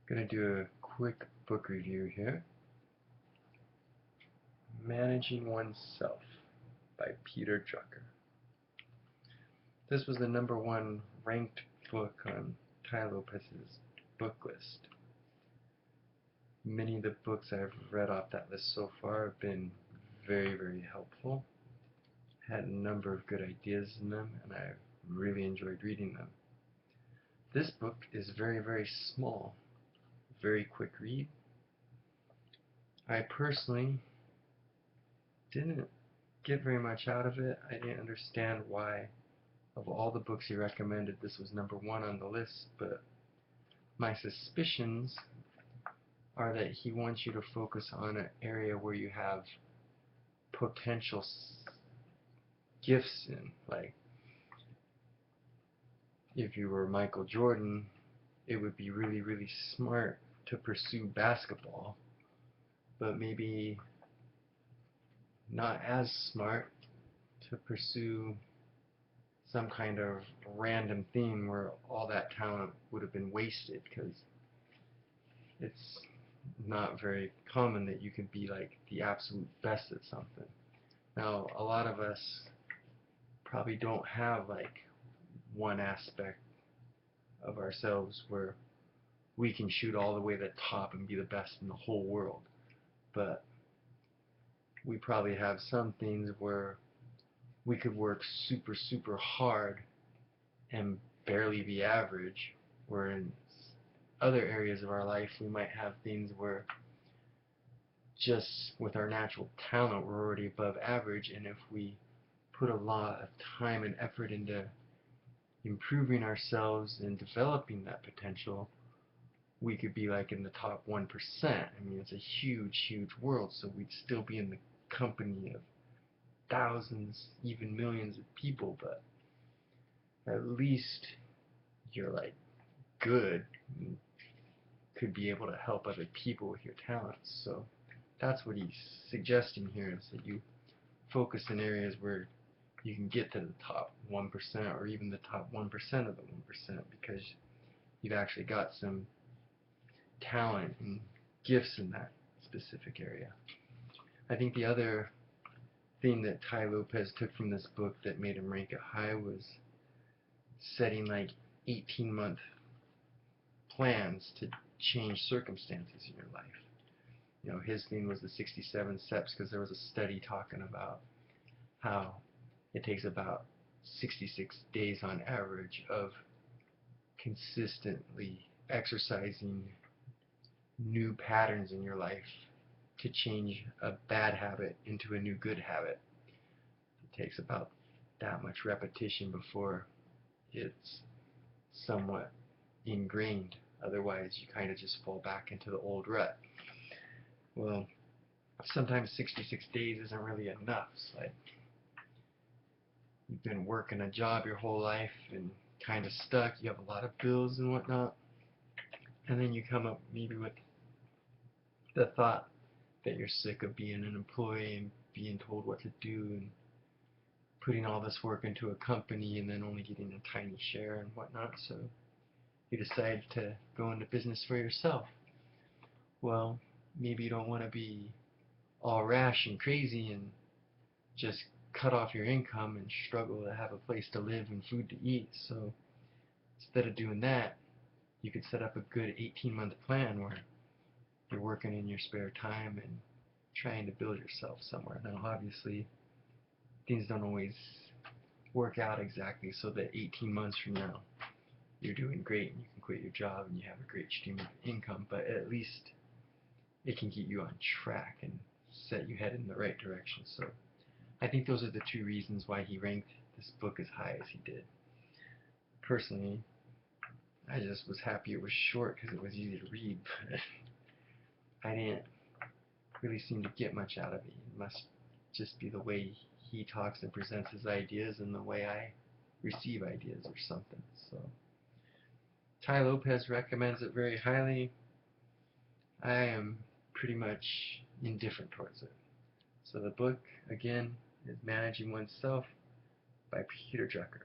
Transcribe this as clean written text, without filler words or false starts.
Going to do a quick book review here. Managing Oneself by Peter Drucker. This was the #1 ranked book on Tai Lopez's book list. Many of the books I've read off that list so far have been very, very helpful. Had a number of good ideas in them, and I've really enjoyed reading them. This book is very, very small, very quick read. I personally didn't get very much out of it. I didn't understand why, of all the books he recommended, this was #1 on the list, but my suspicions are that he wants you to focus on an area where you have potential gifts in. Like, if you were Michael Jordan, it would be really, really smart to pursue basketball, but maybe not as smart to pursue some kind of random thing where all that talent would have been wasted, because it's not very common that you can be like the absolute best at something. Now, a lot of us probably don't have like one aspect of ourselves where we can shoot all the way to the top and be the best in the whole world, but we probably have some things where we could work super, super hard and barely be average, where in other areas of our life we might have things where just with our natural talent we're already above average, and if we put a lot of time and effort into improving ourselves and developing that potential, we could be like in the top 1%. I mean, it's a huge, huge world, so we'd still be in the company of thousands, even millions of people, but at least you're like good and could be able to help other people with your talents. So that's what he's suggesting here, is that you focus in areas where you can get to the top 1% or even the top 1% of the 1%, because you've actually got some talent and gifts in that specific area. I think the other thing that Tai Lopez took from this book that made him rank it high was setting like 18-month plans to change circumstances in your life. You know, his thing was the 67 steps, because there was a study talking about how it takes about 66 days on average of consistently exercising new patterns in your life to change a bad habit into a new good habit. It takes about that much repetition before it's somewhat ingrained. Otherwise, you kind of just fall back into the old rut. Well, sometimes 66 days isn't really enough. It's like you've been working a job your whole life and kind of stuck. You have a lot of bills and whatnot, and then you come up maybe with the thought that you're sick of being an employee and being told what to do and putting all this work into a company and then only getting a tiny share and whatnot, so you decide to go into business for yourself. Well, maybe you don't want to be all rash and crazy and just cut off your income and struggle to have a place to live and food to eat. So instead of doing that, you could set up a good 18-month plan where you're working in your spare time and trying to build yourself somewhere. Now, obviously, things don't always work out exactly, so that 18 months from now you're doing great and you can quit your job and you have a great stream of income, but at least it can keep you on track and set you head in the right direction. So I think those are the two reasons why he ranked this book as high as he did. Personally, I just was happy it was short because it was easy to read, but I didn't really seem to get much out of it. It must just be the way he talks and presents his ideas and the way I receive ideas or something. So Tai Lopez recommends it very highly. I am pretty much indifferent towards it. So the book, again, is Managing Oneself by Peter Drucker.